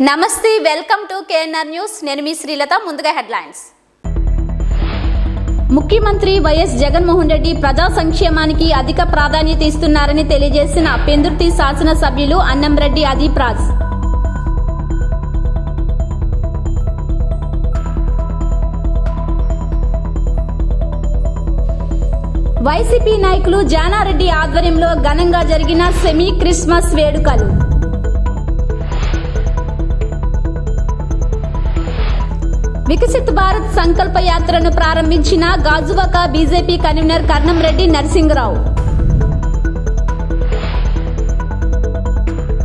నమస్తే welcome to KNR news నేను మీ శ్రీలత ముందుగా హెడ్లైన్స్ ముఖ్యమంత్రి వైఎస్ జగన్మోహన్ రెడ్డి ప్రజా సంక్షేమానికి అధిక ప్రాధాన్యత ఇస్తున్నారని తెలియజేసిన పెందుర్తి శాసన సభ్యులు అన్నంరెడ్డి అదీప్ రాజ్ వైసీపీ నాయకులు జానారెడ్డి ఆధ్వర్యంలో ఘనంగా జరిగిన సెమీ క్రిస్మస్ వేడుకలు వికసిత్ భారత్ సంకల్ప యాత్రను ప్రారంభించిన గాజువాక బీజేపీ కన్వీనర్ కర్ణంరెడ్డి నరసింగరావు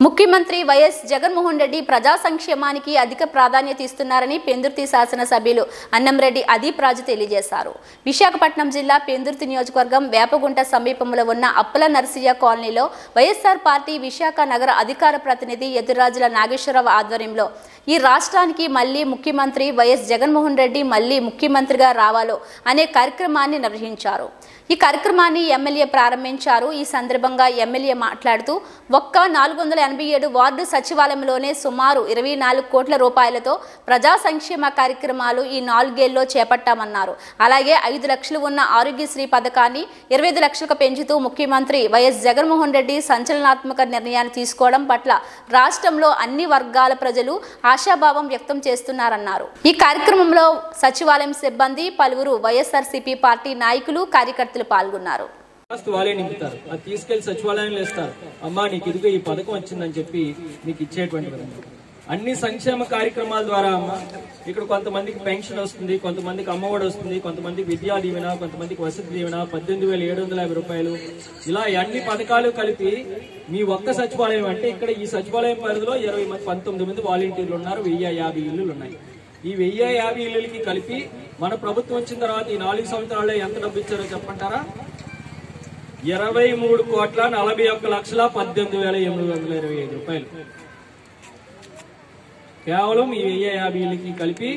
ముఖ్యమంత్రి వైఎస్ జగన్మోహన్ రెడ్డి ప్రజా సంక్షేమానికి అధిక ప్రాధాన్యత ఇస్తున్నారని పెందుర్తి శాసన సభ్యులు అన్నంరెడ్డి అదీప్ రాజు తెలియజేశారు. విశాఖపట్నం జిల్లా పెందుర్తి నియోజకవర్గం వేపగుంట సమీపంలో ఉన్న అప్పల నరసయ్య కాలనీలో వైఎస్ఆర్ పార్టీ విశాఖ నగర అధికార ప్రతినిధి ఎదురాజుల నాగేశ్వరరావు ఆధ్వర్యంలో ఈ రాష్ట్రానికి మళ్లీ ముఖ్యమంత్రి వైఎస్ జగన్మోహన్ రెడ్డి మళ్లీ ముఖ్యమంత్రిగా రావాలో అనే కార్యక్రమాన్ని నిర్వహించారు. ఈ కార్యక్రమాన్ని ఎమ్మెల్యే ప్రారంభించారు. ఈ సందర్భంగా ఎమ్మెల్యే మాట్లాడుతూ ఒక్క 487 వార్డు సచివాలయంలోనే సుమారు 24 కోట్ల రూపాయలతో ప్రజా సంక్షేమ కార్యక్రమాలు ఈ 4 ఏళ్లలో చేపట్టామన్నారు. అలాగే 5 లక్షలు ఉన్న ఆరోగ్యశ్రీ పథకాన్ని 25 లక్షలకు పెంచుతూ ముఖ్యమంత్రి వైఎస్ జగన్మోహన్ రెడ్డి సంచలనాత్మక నిర్ణయాన్ని తీసుకోవడం పట్ల రాష్ట్రంలో అన్ని వర్గాల ప్రజలు ఆశాభావం వ్యక్తం చేస్తున్నారన్నారు. ఈ కార్యక్రమంలో సచివాలయం సిబ్బంది పలువురు వైఎస్ఆర్సీపీ పార్టీ నాయకులు కార్యకర్తలు పాల్గొన్నారు. వాళ్ళే నింపుతారు, అది తీసుకెళ్లి సచివాలయంలో ఇస్తారు. అమ్మా నీకు ఇదిగో ఈ పథకం వచ్చిందని చెప్పి మీకు ఇచ్చేటువంటి అన్ని సంక్షేమ కార్యక్రమాల ద్వారా అమ్మా ఇక్కడ కొంతమందికి పెన్షన్ వస్తుంది, కొంతమందికి అమ్మఒడి వస్తుంది, కొంతమందికి విద్యా దీవెన, కొంతమందికి వసతి దీవెన 18,750 రూపాయలు, ఇలా అన్ని పథకాలు కలిపి మీ ఒక్క సచివాలయం అంటే ఇక్కడ ఈ సచివాలయం పరిధిలో 19 మంది వాలంటీర్లు ఉన్నారు, 1050 ఇల్లులు ఉన్నాయి. ఈ 1050 ఇల్లులకి కలిపి మన ప్రభుత్వం వచ్చిన తర్వాత ఈ 4 సంవత్సరాల్లో ఎంత డబ్బు ఇచ్చారో చెప్పంటారా? 23,41,18,825 రూపాయలు కేవలం ఈ 1050 ఇళ్ళకి కలిపి.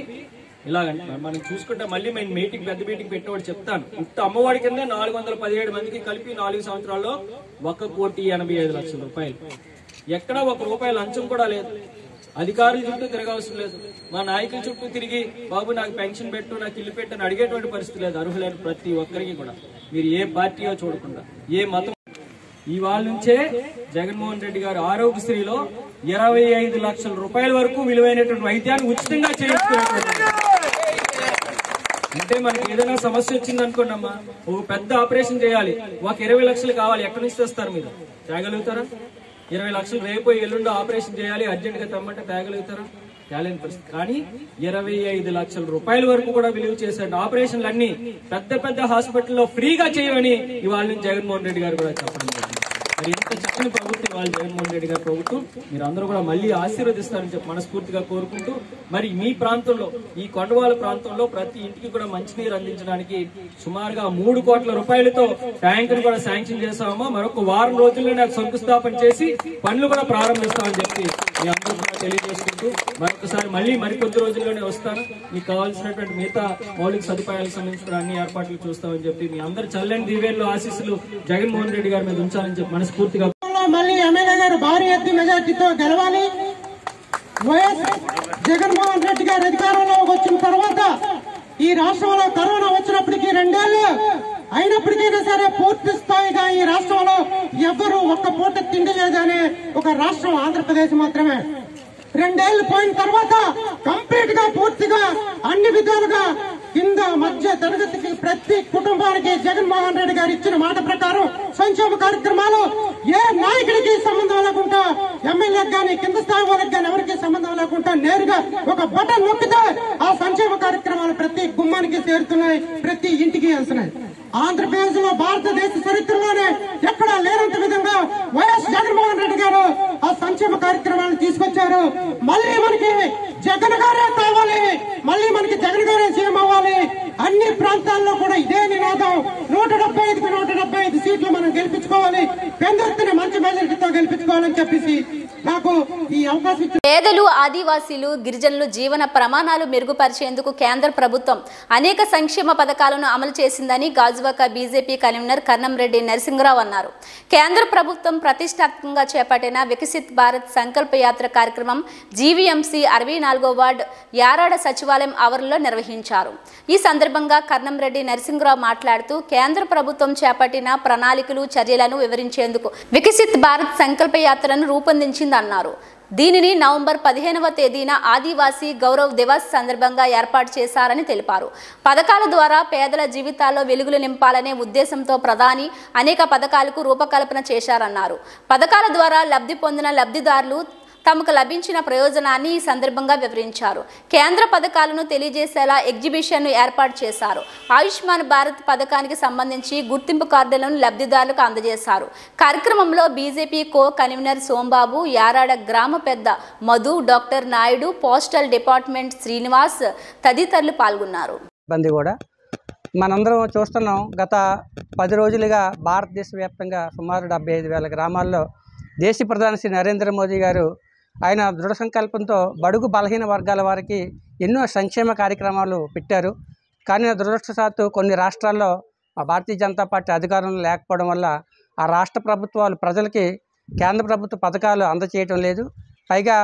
ఇలాగంటే మనం చూసుకుంటే మళ్ళీ మేము పెద్ద మీటింగ్ పెట్టేవాడు చెప్తాను. ఉత్త అమ్మఒడి కింద 417 మందికి కలిపి 4 సంవత్సరాల్లో 1,85,00,000 రూపాయలు. ఎక్కడా 1 రూపాయి లంచం కూడా లేదు. అధికారుల చుట్టూ తిరగవసరం లేదు. మా నాయకుల చుట్టూ తిరిగి బాబు నాకు పెన్షన్ పెట్టు, నాకు ఇల్లు పెట్టు అని అడిగేటువంటి పరిస్థితి లేదు. అర్హులైన ప్రతి ఒక్కరికి కూడా మీరు ఏ పార్టీయో చూడకుండా ఏ మతం. ఇవాళ నుంచే జగన్మోహన్ రెడ్డి గారు ఆరోగ్యశ్రీలో 25 లక్షల రూపాయల వరకు విలువైనటువంటి వైద్యాన్ని ఉచితంగా చేయించుకునేటువంటి. అంటే మనకి ఏదైనా సమస్య వచ్చింది అనుకోండమ్మా, ఒక పెద్ద ఆపరేషన్ చేయాలి, ఒక 20 లక్షలు కావాలి, ఎక్కడి నుంచి తెస్తారు? మీరు తేగలుగుతారా? 20 లక్షలు రేపు ఎల్లుండో ఆపరేషన్ చేయాలి, అర్జెంట్ గా తెమ్మంటే తేగలుగుతారా? తేలేని పరిస్థితి. కానీ 25 లక్షల రూపాయల వరకు కూడా విలువ చేసే ఆపరేషన్లు అన్ని పెద్ద హాస్పిటల్లో ఫ్రీగా చేయమని ఇవాళ నుంచి జగన్మోహన్ రెడ్డి గారు కూడా చెప్పడం జరిగింది. మరి ఇంత చక్కని ప్రభుత్వం ఇవాళ జగన్మోహన్ రెడ్డి గారి ప్రభుత్వం. మీరు అందరూ కూడా మళ్ళీ ఆశీర్వదిస్తారని చెప్పి మనస్ఫూర్తిగా కోరుకుంటూ, మరి మీ ప్రాంతంలో ఈ కొండవాళ్ళ ప్రాంతంలో ప్రతి ఇంటికి కూడా మంచినీరు అందించడానికి సుమారుగా 3 కోట్ల రూపాయలతో ట్యాంకును కూడా శాంక్షన్ చేస్తామో, మరొక వారం రోజుల్లో నాకు శంకుస్థాపన చేసి పనులు కూడా ప్రారంభిస్తామని చెప్పి మీ అందరూ కూడా తెలియజేసుకుంటూ, మరొకసారి మళ్ళీ మరికొద్ది రోజుల్లోనే వస్తాను. మీకు కావాల్సినటువంటి మిగతా మౌలిక సదుపాయాలకు సంబంధించిన అన్ని ఏర్పాట్లు చూస్తామని చెప్పి మీ అందరు చల్లని దీవెనలు ఆశీస్సులు జగన్మోహన్ రెడ్డి గారి మీద ఉంచాలని చెప్పి మనస్ఫూర్తిగా. మళ్ళీ ఎమ్మెల్యే గారు భారీ ఎత్తి మెజార్టీతో గెలవాలి. వైఎస్ జగన్మోహన్ రెడ్డి గారు అధికారంలో వచ్చిన తర్వాత ఈ రాష్ట్రంలో కరోనా వచ్చినప్పటికీ 2 ఏళ్లు అయినప్పటికైనా సరే పూర్తి స్థాయిగా ఈ రాష్ట్రంలో ఎవ్వరూ ఒక్క పూట తిండి లేదనే ఒక రాష్ట్రం ఆంధ్రప్రదేశ్ మాత్రమే. 2 ఏళ్లు పోయిన తర్వాత కంప్లీట్ గా పూర్తిగా అన్ని విధాలుగా కింద మధ్య తరగతికి ప్రతి కుటుంబానికి జగన్మోహన్ రెడ్డి గారు ఇచ్చిన మాట ప్రకారం సంక్షేమ కార్యక్రమాలు ఏ నాయకుడికి సంబంధం లేకుండా, ఎమ్మెల్యేకి కానీ కింద స్థాయి వాళ్ళకి కానీ ఎవరికి సంబంధం లేకుండా నేరుగా ఒక బటన్ నొక్కితే ఆ సంక్షేమ కార్యక్రమాలు ప్రతి గుమ్మానికి చేరుతున్నాయి, ప్రతి ఇంటికి వెళ్తున్నాయి. ఆంధ్రప్రదేశ్ లో భారతదేశ చరిత్రలోనే ఎక్కడా లేనంత విధంగా వైఎస్ జగన్మోహన్ రెడ్డి గారు ఆ సంక్షేమ కార్యక్రమాలను తీసుకొచ్చారు. మళ్ళీ మనకి జగన్ గారే కావాలి, మళ్ళీ మనకి జగన్ గారే సీఎం అవ్వాలి. అన్ని ప్రాంతాల్లో కూడా ఇదే నినాదం. 175 సీట్లు మనం గెలిపించుకోవాలి, పెందుర్తిని మంచి మెజారిటీతో గెలిపించుకోవాలని చెప్పేసి నాకు ఈ అవకాశం ఇచ్చిన పేదలు, ఆదివాసీలు, గిరిజనులు జీవన ప్రమాణాలు మెరుగుపరిచేందుకు కేంద్ర ప్రభుత్వం అనేక సంక్షేమ పథకాలను అమలు చేసిందని గాజువాక బీజేపీ కన్వీనర్ కన్నంరెడ్డి నరసింహరావు అన్నారు. కేంద్ర ప్రభుత్వం ప్రతిష్టాత్మకంగా చేపట్టిన వికసిత్ భారత్ సంకల్ప యాత్ర కార్యక్రమం జీవీఎంసీ 64వ వార్డు యారాడ సచివాలయం ఆవరణలో నిర్వహించారు. ఈ సందర్భంగా కన్నంరెడ్డి నరసింహరావు మాట్లాడుతూ కేంద్ర ప్రభుత్వం చేపట్టిన ప్రణాళికలు, చర్యలను వివరించేందుకు వికసిత్ భారత్ సంకల్ప యాత్రను రూపొందించిందన్నారు. దీనిని నవంబర్ 15వ తేదీన ఆదివాసీ గౌరవ్ దివస్ సందర్భంగా ఏర్పాటు చేశారని తెలిపారు. పథకాల ద్వారా పేదల జీవితాల్లో వెలుగులు నింపాలనే ఉద్దేశంతో ప్రధాని అనేక పథకాలకు రూపకల్పన చేశారన్నారు. పథకాల ద్వారా లబ్ధి పొందిన లబ్ధిదారులు తమకు లభించిన ప్రయోజనాన్ని ఈ సందర్భంగా వివరించారు. కేంద్ర పథకాలను తెలియజేసేలా ఎగ్జిబిషన్ను ఏర్పాటు చేశారు. ఆయుష్మాన్ భారత్ పథకానికి సంబంధించి గుర్తింపు కార్డులను లబ్ధిదారులకు అందజేశారు. కార్యక్రమంలో BJP co convener Sombabu, Yarada గ్రామ పెద్ద Madhu, doctor Naidu, postal department Srinivas తదితరులు పాల్గొన్నారు. మనందరం చూస్తున్నాం, గత 10 రోజులుగా భారతదేశ వ్యాప్తంగా సుమారు 75,000 గ్రామాల్లో దేశ ప్రధాని శ్రీ నరేంద్ర మోదీ గారు ఆయన దృఢ సంకల్పంతో బడుగు బలహీన వర్గాల వారికి ఎన్నో సంక్షేమ కార్యక్రమాలు పెట్టారు. కానీ దురదృష్టవశాత్తు కొన్ని రాష్ట్రాల్లో భారతీయ జనతా పార్టీ అధికారంలో లేకపోవడం వల్ల ఆ రాష్ట్ర ప్రభుత్వాలు ప్రజలకి కేంద్ర ప్రభుత్వ పథకాలు అందజేయటం లేదు. పైగా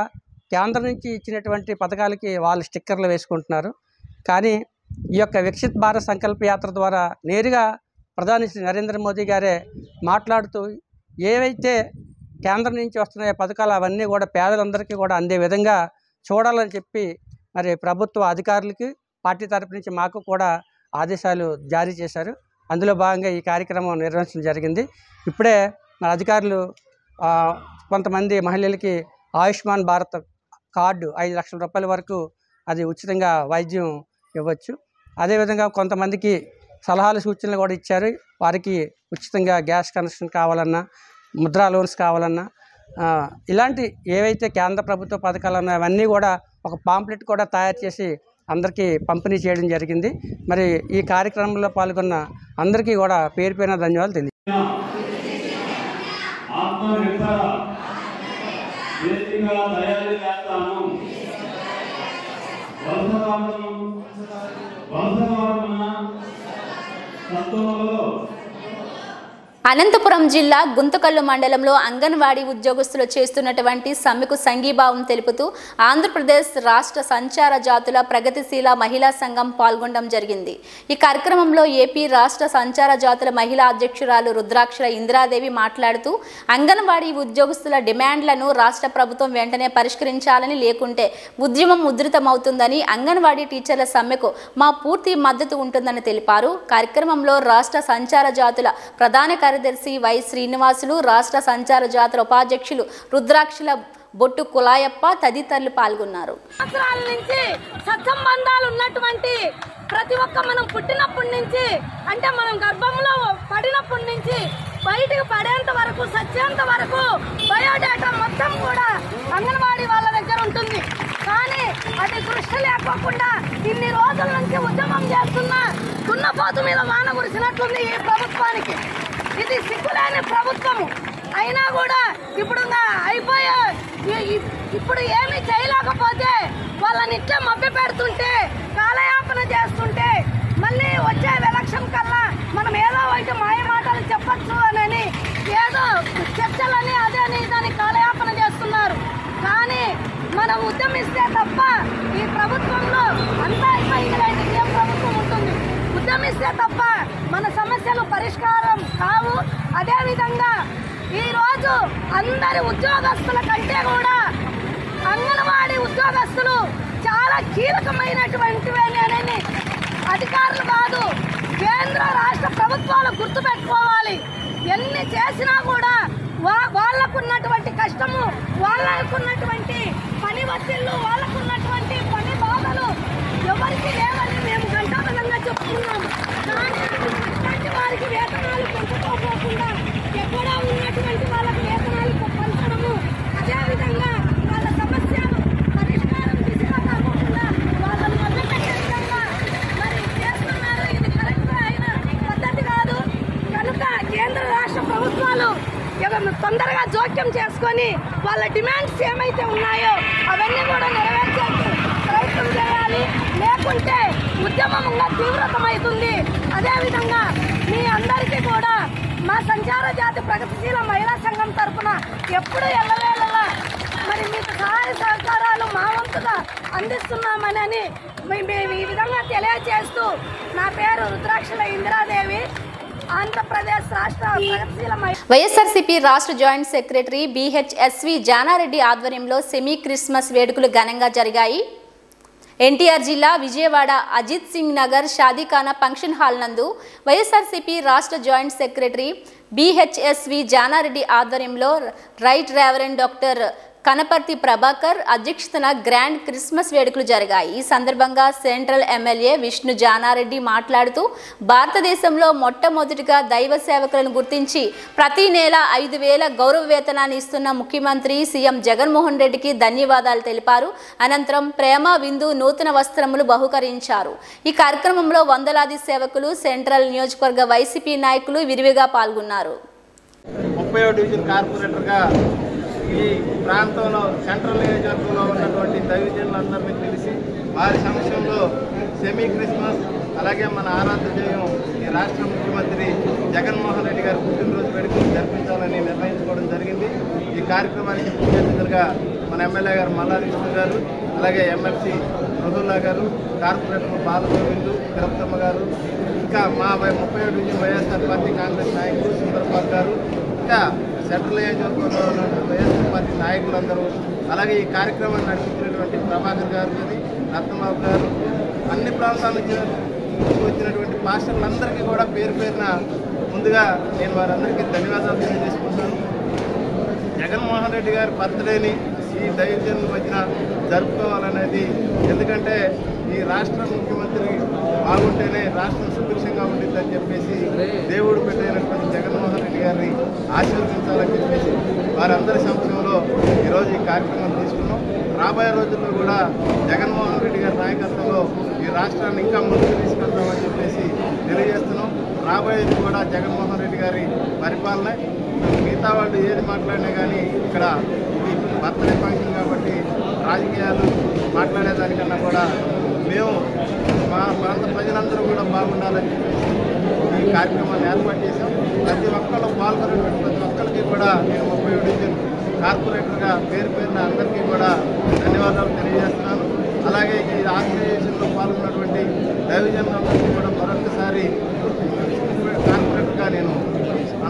కేంద్రం నుంచి ఇచ్చినటువంటి పథకాలకి వాళ్ళు స్టిక్కర్లు వేసుకుంటున్నారు. కానీ ఈ యొక్క వికసిత్ భారత్ సంకల్ప యాత్ర ద్వారా నేరుగా ప్రధాని శ్రీ నరేంద్ర మోదీ గారే మాట్లాడుతూ ఏవైతే కేంద్రం నుంచి వస్తున్న పథకాలు అవన్నీ కూడా పేదలందరికీ కూడా అందే విధంగా చూడాలని చెప్పి మరి ప్రభుత్వ అధికారులకి పార్టీ తరపు నుంచి మాకు కూడా ఆదేశాలు జారీ చేశారు. అందులో భాగంగా ఈ కార్యక్రమం నిర్వహించడం జరిగింది. ఇప్పుడే మన అధికారులు కొంతమంది మహిళలకి ఆయుష్మాన్ భారత్ కార్డు 5 లక్షల రూపాయల వరకు అది ఉచితంగా వైద్యం ఇవ్వచ్చు. అదేవిధంగా కొంతమందికి సలహాలు, సూచనలు కూడా ఇచ్చారు. వారికి ఉచితంగా గ్యాస్ కనెక్షన్ కావాలన్నా, ముద్రా లోన్స్ కావాలన్నా, ఇలాంటి ఏవైతే కేంద్ర ప్రభుత్వ పథకాలు ఉన్నాయో అవన్నీ కూడా ఒక పాంప్లెట్ కూడా తయారు చేసి అందరికీ పంపిణీ చేయడం జరిగింది. మరి ఈ కార్యక్రమంలో పాల్గొన్న అందరికీ కూడా పేరు పేరున ధన్యవాదాలు తెలియజేస్తున్నాను. అనంతపురం జిల్లా గుంతకల్లు మండలంలో అంగన్వాడీ ఉద్యోగస్తులు చేస్తున్నటువంటి సమ్మెకు సంఘీభావం తెలుపుతూ ఆంధ్రప్రదేశ్ రాష్ట్ర సంచార జాతుల ప్రగతిశీల మహిళా సంఘం పాల్గొనడం జరిగింది. ఈ కార్యక్రమంలో ఏపీ రాష్ట్ర సంచార జాతుల మహిళా అధ్యక్షురాలు రుద్రాక్షల ఇందిరాదేవి మాట్లాడుతూ అంగన్వాడీ ఉద్యోగస్తుల డిమాండ్లను రాష్ట్ర ప్రభుత్వం వెంటనే పరిష్కరించాలని, లేకుంటే ఉద్యమం ఉధృతమవుతుందని, అంగన్వాడీ టీచర్ల సమ్మెకు మా పూర్తి మద్దతు ఉంటుందని తెలిపారు. కార్యక్రమంలో రాష్ట్ర సంచార జాతుల ప్రధాన కార్యదర్శి వై శ్రీనివాసులు, రాష్ట్ర సంచార జాతర ఉపాధ్యక్షులు రుద్రాక్షల బొట్టు కులాయప్ప తదితరులు పాల్గొన్నారు. సంవత్సరాల నుంచి సత్సంబంధాలు ఉన్నటువంటి ప్రతి ఒక్క మనం పుట్టినప్పటి నుంచి, అంటే మనం గర్భంలో పడినప్పటి నుంచి బయటకు పడేంత వరకు, సచ్చేంత వరకు బయోడేటా మొత్తం కూడా అంగన్వాడీ వాళ్ళ దగ్గర ఉంటుంది. కానీ అది దృష్టి లేకోకుండా ఇన్ని రోజుల నుంచి ఉద్యమం చేస్తున్న దున్నపోతు మీద వాన కురిసినట్లుంది ఈ ప్రభుత్వానికి. ఇది సిగ్గులేని ప్రభుత్వము అయినా కూడా ఇప్పుడు ఏమీ చేయలేకపోతే వాళ్ళని ఇట్లా మభ్య పెడుతుంటే, కాలయాపన చేస్తుంటే, మళ్ళీ వచ్చే ఎలక్షన్ కల్లా మనం ఏదో ఒకటి మాయ మాటలు చెప్పచ్చు అని ఏదో చర్చలని అదని ఇదని కాలయాపన చేస్తున్నారు. కానీ మనం ఉద్యమిస్తే తప్ప ఈ ప్రభుత్వంలో అంతా అయిపోయింది. ఏ ప్రభుత్వం ఉంటుంది? ఉద్యమిస్తే తప్ప మన సమస్యలు పరిష్కారం కావు. అదేవిధంగా ఈరోజు అందరి ఉద్యోగస్తుల కంటే కూడా అంగన్వాడీ ఉద్యోగస్తులు చాలా కీలకమైనటువంటివేనని అధికారులు కాదు, కేంద్ర రాష్ట్ర ప్రభుత్వాలు గుర్తుపెట్టుకోవాలి. ఎన్ని చేసినా కూడా వాళ్ళకున్నటువంటి కష్టము, వాళ్ళకున్నటువంటి పని ఒత్తిళ్లు, వాళ్ళకున్నటువంటి పని బాధలు ఎవరికి లేవని మేము ఘంటాబద్ధంగా చెప్తున్నాము. కానీ ఇలాంటి వారికి వేతనాలు పెంచుకోకుండా ఎక్కడా ఉన్నటువంటి వాళ్ళకి వేతనాలు పంచడము, అదేవిధంగా వాళ్ళ సమస్యలు పరిష్కారం దిశగా కాకుండా వాళ్ళని వదిలిపెట్టే విధంగా మరి చేస్తున్నారు. ఇది కరెక్ట్ అయిన పద్ధతి కాదు. కనుక కేంద్ర రాష్ట్ర ప్రభుత్వాలు తొందరగా జోక్యం చేసుకొని వాళ్ళ డిమాండ్స్ ఏమైతే ఉన్నాయో అవన్నీ కూడా నెరవేర్చేందుకు ప్రయత్నం చేయాలి. లేకుంటే ఉద్యమంగా తీవ్రతమవుతుంది. అదేవిధంగా మీ అందరికీ కూడా మా సంచార జాతి ప్రగతిశీల మహిళా సంఘం తరఫున ఎప్పుడు ఎల్లవేళలా మరి మీకు సహాయ సహకారాలు మా వంతుగా అందిస్తున్నామని మేము ఈ విధంగా తెలియజేస్తూ, నా పేరు రుద్రాక్షల ఇందిరాదేవి, ఆంధ్రప్రదేశ్ రాష్ట్ర ప్రగతిశీల వైఎస్ఆర్సీపీ రాష్ట్ర జాయింట్ సెక్రటరీ BHSV జానారెడ్డి ఆధ్వర్యంలో సెమీ క్రిస్మస్ వేడుకలు ఘనంగా జరిగాయి. ఎన్టీఆర్ జిల్లా విజయవాడ అజిత్ సింగ్ నగర్ షాదీఖానా ఫంక్షన్ హాల్ నందు వైఎస్ఆర్సీపీ రాష్ట్ర జాయింట్ సెక్రటరీ BHSV జానారెడ్డి ఆధ్వర్యంలో right reverend doctor Kanaparthi Prabhakar అధ్యక్షతన గ్రాండ్ క్రిస్మస్ వేడుకలు జరిగాయి. ఈ సందర్భంగా సెంట్రల్ ఎమ్మెల్యే విష్ణు జానారెడ్డి మాట్లాడుతూ, భారతదేశంలో మొట్టమొదటిగా దైవ సేవకులను గుర్తించి ప్రతి నెల 5,000 గౌరవ వేతనాన్ని ఇస్తున్న ముఖ్యమంత్రి సీఎం జగన్మోహన్ రెడ్డికి ధన్యవాదాలు తెలిపారు. అనంతరం ప్రేమ విందు నూతన వస్త్రములు బహుకరించారు. ఈ కార్యక్రమంలో వందలాది సేవకులు, సెంట్రల్ నియోజకవర్గ వైసీపీ నాయకులు విరివిగా పాల్గొన్నారు. 30వ డివిజన్ కార్పొరేటర్గా ఈ ప్రాంతంలో సెంట్రల్ నియోజకవర్గంలో ఉన్నటువంటి దైవజనులందరినీ పిలిచి వారి సమక్షంలో సెమీ క్రిస్మస్ అలాగే మన ఆరాధ్య దైవం ఈ రాష్ట్ర ముఖ్యమంత్రి జగన్మోహన్ రెడ్డి గారి పుట్టినరోజు వేడుకలు జరిపించాలని నిర్ణయించుకోవడం జరిగింది. ఈ కార్యక్రమానికి ముఖ్య అతిథులుగా మన ఎమ్మెల్యే గారు మల్లాది కృష్ణ గారు, అలాగే ఎమ్మెల్సీ మృదుల్లా గారు, కార్పొరేటర్ బాలగోవిందు తిరుపతమ్మ గారు, ఇంకా మా 30వ డివిజన్ వైఎస్ఆర్ పార్టీ కాంగ్రెస్ నాయకులు సుందర్పాల్ గారు, ఇంకా సెంట్రల్ నియోజకవర్గంలో ఉన్నటువంటి వైఎస్ఆర్ పార్టీ నాయకులందరూ, అలాగే ఈ కార్యక్రమాన్ని నడిపించినటువంటి ప్రభాకర్ గారు, రత్నబాబు గారు, అన్ని ప్రాంతాల నుంచి వచ్చినటువంటి పాస్టర్లందరికీ కూడా పేరు పేరున ముందుగా నేను వారందరికీ ధన్యవాదాలు తెలియజేసుకుంటాను. జగన్మోహన్ రెడ్డి గారి బర్త్డేని ఈ దైవజనుల మధ్యన జరుపుకోవాలనేది, ఎందుకంటే ఈ రాష్ట్ర ముఖ్యమంత్రి బాగుంటేనే రాష్ట్రం సుభిక్షంగా ఉండిద్దని చెప్పేసి దేవుడు పెట్టినటువంటి జగన్మోహన్ రెడ్డి గారిని ఆశీర్వదించాలని చెప్పేసి వారందరి సమక్షంలో ఈరోజు ఈ కార్యక్రమం తీసుకున్నాం. రాబోయే రోజుల్లో కూడా జగన్మోహన్ రెడ్డి గారి నాయకత్వంలో ఈ రాష్ట్రాన్ని ఇంకా ముందుకు తీసుకెళ్తామని చెప్పేసి తెలియజేస్తున్నాం. రాబోయేది కూడా జగన్మోహన్ రెడ్డి గారి పరిపాలన. మిగతా వాళ్ళు ఏది మాట్లాడినా కానీ ఇక్కడ ఇది బర్త్డే ఫంక్షన్ కాబట్టి రాజకీయాలు మాట్లాడేదానికన్నా కూడా మేము మా ప్రాంత ప్రజలందరూ కూడా బాగుండాలని చెప్పేసి ఈ కార్యక్రమాన్ని ఏర్పాటు చేశాం. ప్రతి ఒక్కళ్ళు పాల్గొనేటువంటి ప్రతి ఒక్కరికి కూడా నేను 30వ డివిజన్ కార్పొరేటర్గా పేరు పేరున అందరికీ కూడా ధన్యవాదాలు తెలియజేస్తున్నాను. అలాగే ఈ ఆర్గనైజేషన్లో పాల్గొన్నటువంటి దైవజనులందరికీ కూడా మరొకసారి కార్పొరేటర్గా నేను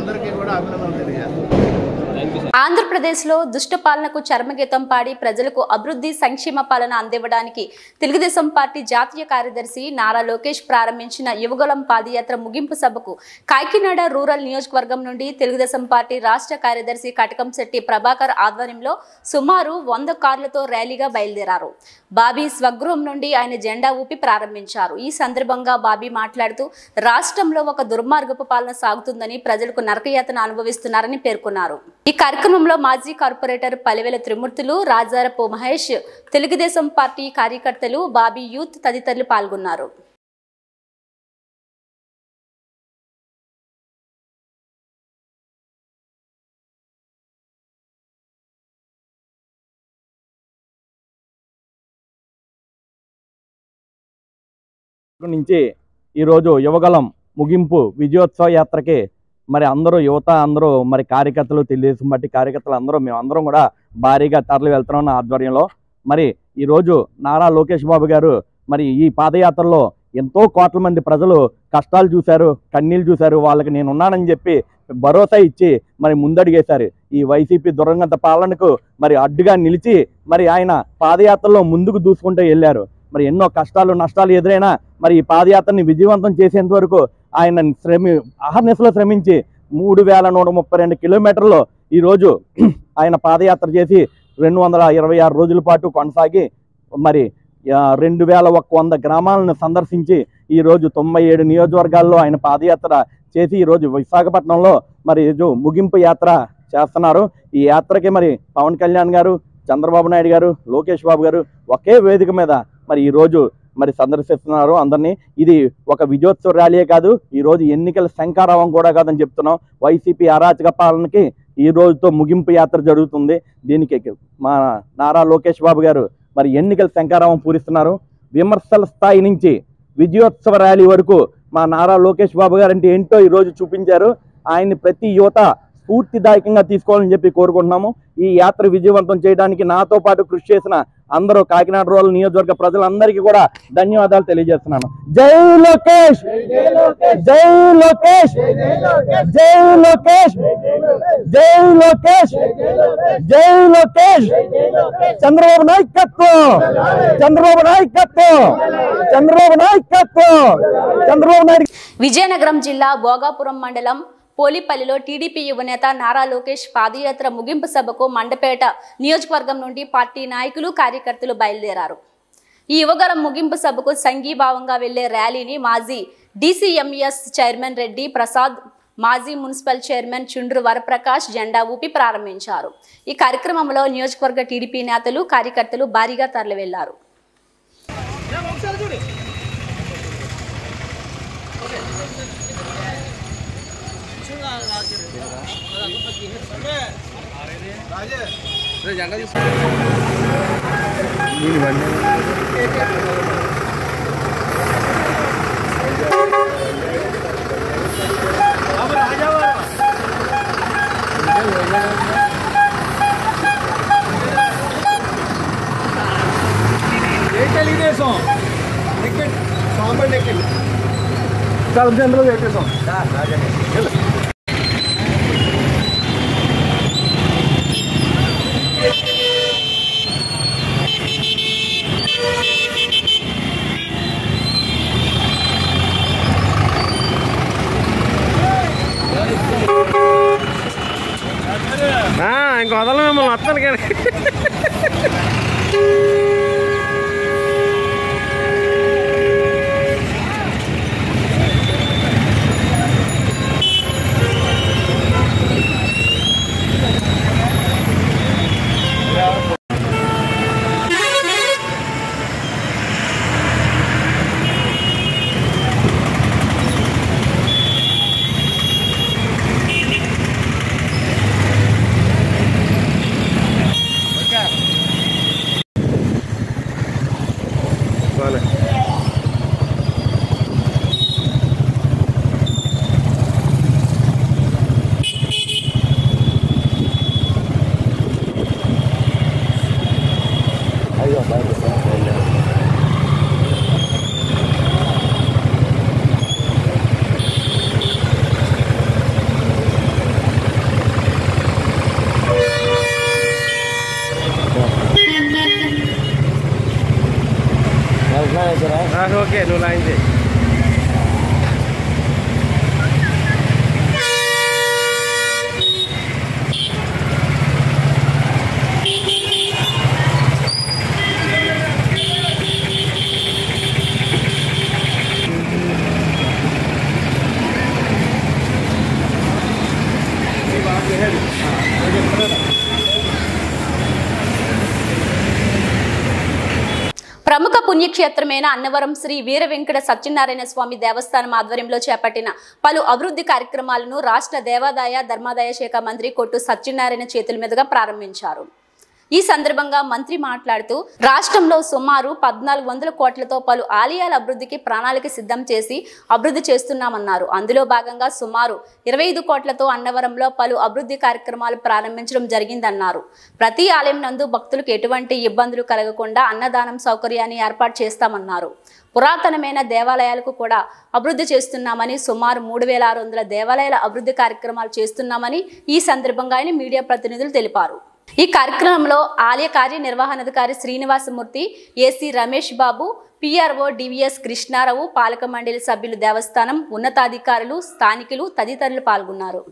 అందరికీ కూడా అభినందనలు తెలియజేస్తున్నాను. ఆంధ్రప్రదేశ్లో దుష్ట పాలనకు చర్మగీతం పాడి ప్రజలకు అభివృద్ధి సంక్షేమ పాలన అందివ్వడానికి తెలుగుదేశం పార్టీ జాతీయ కార్యదర్శి నారా లోకేష్ ప్రారంభించిన యువగళం పాదయాత్ర ముగింపు సభకు కాకినాడ రూరల్ నియోజకవర్గం నుండి తెలుగుదేశం పార్టీ రాష్ట్ర కార్యదర్శి కటకంశెట్టి ప్రభాకర్ ఆధ్వర్యంలో సుమారు 100 కార్లతో ర్యాలీగా బయలుదేరారు. బాబీ స్వగృహం నుండి ఆయన జెండా ఊపి ప్రారంభించారు. ఈ సందర్భంగా బాబీ మాట్లాడుతూ, రాష్ట్రంలో ఒక దుర్మార్గపు పాలన సాగుతుందని, ప్రజలకు నరకయాతన అనుభవిస్తున్నారని పేర్కొన్నారు. ఈ కార్యక్రమంలో మాజీ కార్పొరేటర్ పలివెల త్రిమూర్తులు, రాజారపు మహేష్, తెలుగుదేశం పార్టీ కార్యకర్తలు, బాబీ యూత్ తదితరులు పాల్గొన్నారు. నుంచి ఈరోజు యువగలం ముగింపు విజయోత్సవ యాత్రకి మరి అందరూ యువత అందరూ మరి కార్యకర్తలు, తెలుగుదేశం పార్టీ కార్యకర్తలు మేమందరం కూడా భారీగా తరలి వెళ్తున్నాం ఆధ్వర్యంలో. మరి ఈరోజు నారా లోకేష్ బాబు గారు మరి ఈ పాదయాత్రలో ఎంతో కోట్ల మంది ప్రజలు కష్టాలు చూశారు, కన్నీళ్ళు చూశారు. వాళ్ళకి నేను ఉన్నానని చెప్పి భరోసా ఇచ్చి మరి ముందడిగేశారు. ఈ వైసీపీ దురంగత పాలనకు మరి అడ్డుగా నిలిచి మరి ఆయన పాదయాత్రలో ముందుకు దూసుకుంటూ వెళ్ళారు. మరి ఎన్నో కష్టాలు నష్టాలు ఎదురైనా మరి ఈ పాదయాత్రని విజయవంతం చేసేంత వరకు ఆయన అహర్నిశలో శ్రమించి 3132 కిలోమీటర్లు ఈరోజు ఆయన పాదయాత్ర చేసి 226 రోజుల పాటు కొనసాగి మరి 2100 గ్రామాలను సందర్శించి ఈరోజు 97 నియోజకవర్గాల్లో ఆయన పాదయాత్ర చేసి ఈరోజు విశాఖపట్నంలో మరి ముగింపు యాత్ర చేస్తున్నారు. ఈ యాత్రకి మరి పవన్ కళ్యాణ్ గారు, చంద్రబాబు నాయుడు గారు, లోకేష్ బాబు గారు ఒకే వేదిక మీద మరి ఈరోజు మరి సందర్శిస్తున్నారు అందరినీ. ఇది ఒక విజయోత్సవ ర్యాలీయే కాదు, ఈరోజు ఎన్నికల శంఖారావం కూడా కాదని చెప్తున్నాం. వైసీపీ అరాచక పాలనకి ఈ రోజుతో ముగింపు యాత్ర జరుగుతుంది. దీనికి మా నారా లోకేష్ బాబు గారు మరి ఎన్నికల శంఖారావం పూరిస్తున్నారు. విమర్శల స్థాయి నుంచి విజయోత్సవ ర్యాలీ వరకు మా నారా లోకేష్ బాబు గారు అంటే ఏంటో ఈరోజు చూపించారు. ఆయన్ని ప్రతి యువత స్ఫూర్తిదాయకంగా తీసుకోవాలని చెప్పి కోరుకుంటున్నాము. ఈ యాత్ర విజయవంతం చేయడానికి నాతో పాటు కృషి చేసిన అందరూ కాకినాడ రూరల్ నియోజకవర్గ ప్రజలందరికీ కూడా ధన్యవాదాలు తెలియజేస్తున్నాను. జై లోకేష్, జై లోకేష్, జై లోకేష్, జై లోకేష్, జై లోకేష్. చంద్రబాబు నాయకత్వం, చంద్రబాబు నాయకత్వం, చంద్రబాబు నాయకత్వం, చంద్రబాబు నాయుడు. విజయనగరం జిల్లా భోగాపురం మండలం పోలిపల్లిలో టీడీపీ యువనేత నారా లోకేష్ పాదయాత్ర ముగింపు సభకు మండపేట నియోజకవర్గం నుండి పార్టీ నాయకులు కార్యకర్తలు బయలుదేరారు. ఈ యువగలం ముగింపు సభకు సంఘీభావంగా వెళ్లే ర్యాలీని మాజీ డీసీఎంఎస్ చైర్మన్ రెడ్డి ప్రసాద్, మాజీ మున్సిపల్ చైర్మన్ చుండ్రు వరప్రకాష్ జెండా ఊపి ప్రారంభించారు. ఈ కార్యక్రమంలో నియోజకవర్గ టీడీపీ నేతలు కార్యకర్తలు భారీగా తరలి వెళ్లారు. ఇంక వదలం మిమ్మల్ని వస్తాను కానీ ఓకే నువ్వు లైన్ చేయి. ప్రముఖ పుణ్యక్షేత్రమైన అన్నవరం శ్రీ వీర వెంకట సత్యనారాయణ స్వామి దేవస్థానం ఆధ్వర్యంలో చేపట్టిన పలు అభివృద్ధి కార్యక్రమాలను రాష్ట్ర దేవాదాయ ధర్మాదాయ శాఖ మంత్రి కొట్టు సత్యనారాయణ చేతుల మీదుగా ప్రారంభించారు. ఈ సందర్భంగా మంత్రి మాట్లాడుతూ రాష్ట్రంలో సుమారు 1400 కోట్లతో పలు ఆలయాల అభివృద్ధికి ప్రణాళిక సిద్ధం చేసి అభివృద్ధి చేస్తున్నామన్నారు. అందులో భాగంగా సుమారు 25 కోట్లతో అన్నవరంలో పలు అభివృద్ధి కార్యక్రమాలు ప్రారంభించడం జరిగిందన్నారు. ప్రతి ఆలయం నందు భక్తులకు ఎటువంటి ఇబ్బందులు కలగకుండా అన్నదానం సౌకర్యాన్ని ఏర్పాటు చేస్తామన్నారు. పురాతనమైన దేవాలయాలకు కూడా అభివృద్ధి చేస్తున్నామని, సుమారు 3600 దేవాలయాల అభివృద్ధి కార్యక్రమాలు చేస్తున్నామని ఈ సందర్భంగా ఆయన మీడియా ప్రతినిధులు తెలిపారు. ఈ కార్యక్రమంలో ఆలయ కార్యనిర్వహణాధికారి Srinivasamurthy, AC Ramesh Babu, PRO DVS Krishnarao, పాలక మండలి సభ్యులు, దేవస్థానం ఉన్నతాధికారులు, స్థానికులు తదితరులు పాల్గొన్నారు.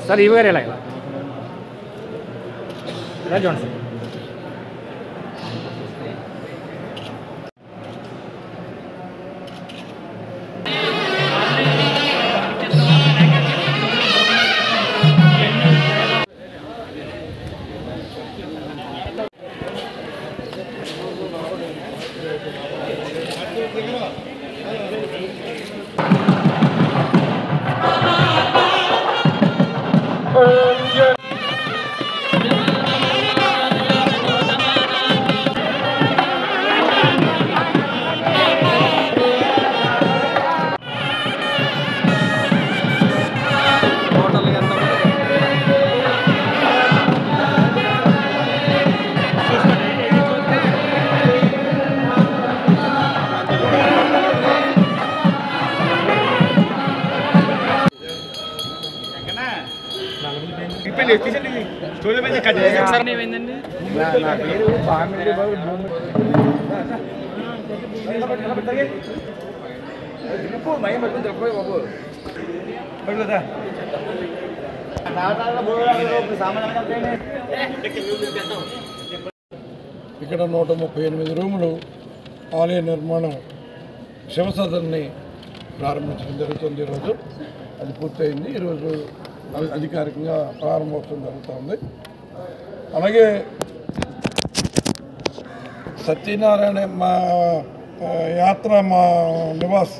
सर ये वगैरह लगेगा जॉन सर ఇక్కడ 138 రూములు ఆలయ నిర్మాణం శివసదన్ని ప్రారంభించడం జరుగుతుంది. ఈరోజు అది పూర్తయింది. ఈరోజు అధికారికంగా ప్రారంభోత్సవం జరుగుతుంది. అలాగే సత్యనారాయణ మా యాత్ర మా నివాస్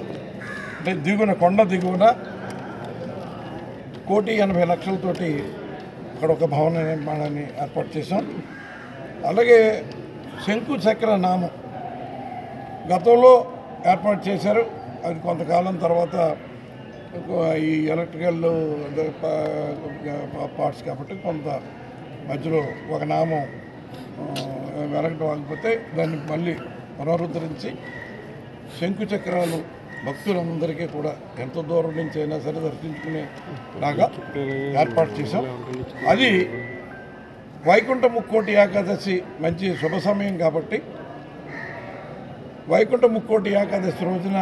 అంటే దిగువన కొండ దిగువన 1,80,00,000తోటి అక్కడ ఒక భవన నిర్మాణాన్ని ఏర్పాటు చేశాం. అలాగే శంకు చక్ర నామం గతంలో ఏర్పాటు చేశారు. అది కొంతకాలం తర్వాత ఈ ఎలక్ట్రికల్ పార్ట్స్ కాబట్టి కొంత మధ్యలో ఒక నామం వెలగటం ఆగిపోతే దాన్ని మళ్ళీ పునరుద్ధరించి శంకు చక్రాలు భక్తులందరికీ కూడా ఎంత దూరం నుంచి అయినా సరే దర్శించుకునేలాగా ఏర్పాటు చేశాం. అది వైకుంఠ ముక్కోటి ఏకాదశి మంచి శుభ సమయం కాబట్టి వైకుంఠ ముక్కోటి ఏకాదశి రోజున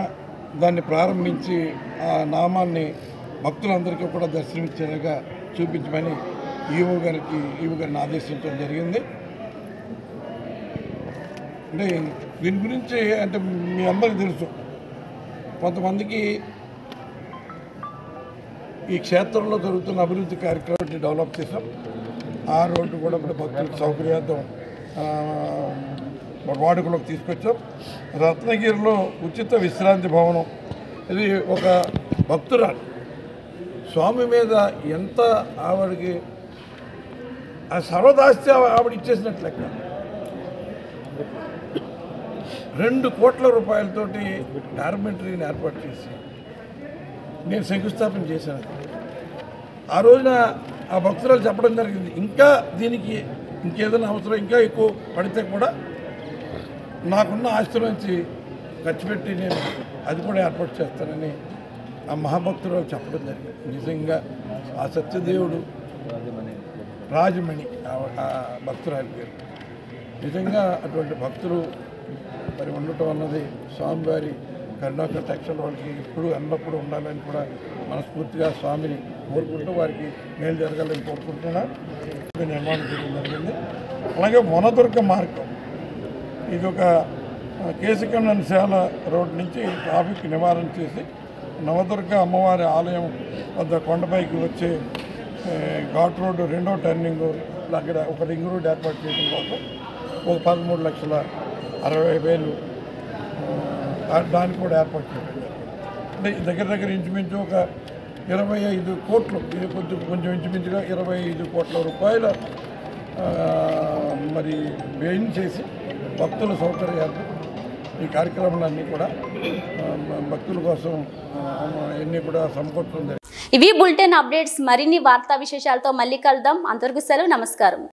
దాన్ని ప్రారంభించి ఆ నామాన్ని భక్తులందరికీ కూడా దర్శనమిచ్చేలాగా చూపించమని ఈవో గారిని ఆదేశించడం జరిగింది. అంటే దీని గురించి అంటే మీ అందరికీ తెలుసు, కొంతమందికి ఈ క్షేత్రంలో జరుగుతున్న అభివృద్ధి కార్యక్రమాన్ని డెవలప్ చేశాం. ఆ రోడ్డు కూడా ఇప్పుడు భక్తులకు సౌకర్యార్థం వాడుకలోకి తీసుకొచ్చాం. రత్నగిరిలో ఉచిత విశ్రాంతి భవనం, ఇది ఒక భక్తురాలు స్వామి మీద ఎంత ఆవిడకి ఆ సర్వదాస్తి ఆవిడ ఇచ్చేసినట్లు లెక్క. 2 కోట్ల రూపాయలతోటి డార్మెంటరీని ఏర్పాటు చేసి నేను శంకుస్థాపన చేశాను. ఆ రోజున ఆ భక్తురాలు చెప్పడం జరిగింది, ఇంకా దీనికి ఇంకేదైనా అవసరం ఇంకా ఎక్కువ పడితే కూడా నాకున్న ఆస్తిలోంచి ఖర్చు పెట్టి నేను అది కూడా ఏర్పాటు చేస్తానని ఆ మహాభక్తురాలు చెప్పడం జరిగింది. నిజంగా ఆ సత్యదేవుడు రాజమణి ఆ భక్తురాలి పేరు. నిజంగా అటువంటి భక్తులు మరి ఉండటం అన్నది స్వామివారి కరుణా కటాక్షలు వాళ్ళకి ఇప్పుడు ఎల్లప్పుడూ ఉండాలని కూడా మనస్ఫూర్తిగా స్వామిని కోరుకుంటూ వారికి మేలు జరగాలని కోరుకుంటున్నా నిర్మాణం చేయడం జరిగింది. అలాగే వనదుర్గ మార్గం, ఇది ఒక కేశకన్నశాల రోడ్ నుంచి ట్రాఫిక్ నివారణ చేసి నవదుర్గ అమ్మవారి ఆలయం వద్ద కొండపైకి వచ్చే ఘాట్ రోడ్డు 2వ టర్నింగ్ అక్కడ ఒక రింగ్ రోడ్ ఏర్పాటు చేయడం కోసం ఒక 13,60,000 దానికి కూడా ఏర్పాటు చేయడం. అంటే దగ్గర ఇంచుమించు ఒక 25 కోట్లు, ఇది కొంచెం ఇంచుమించుగా 25 కోట్ల రూపాయల మరి వ్యయం చేసి భక్తుల సౌకర్యార్థం ఈ కార్యక్రమాలన్నీ కూడా భక్తుల కోసం అన్నీ కూడా సమకూర్చడం జరిగింది. ఇవి బులెటిన్ అప్డేట్స్. మరిన్ని వార్తా విశేషాలతో మళ్ళీ కలుద్దాం. అంతవరకు సెలవు, నమస్కారం.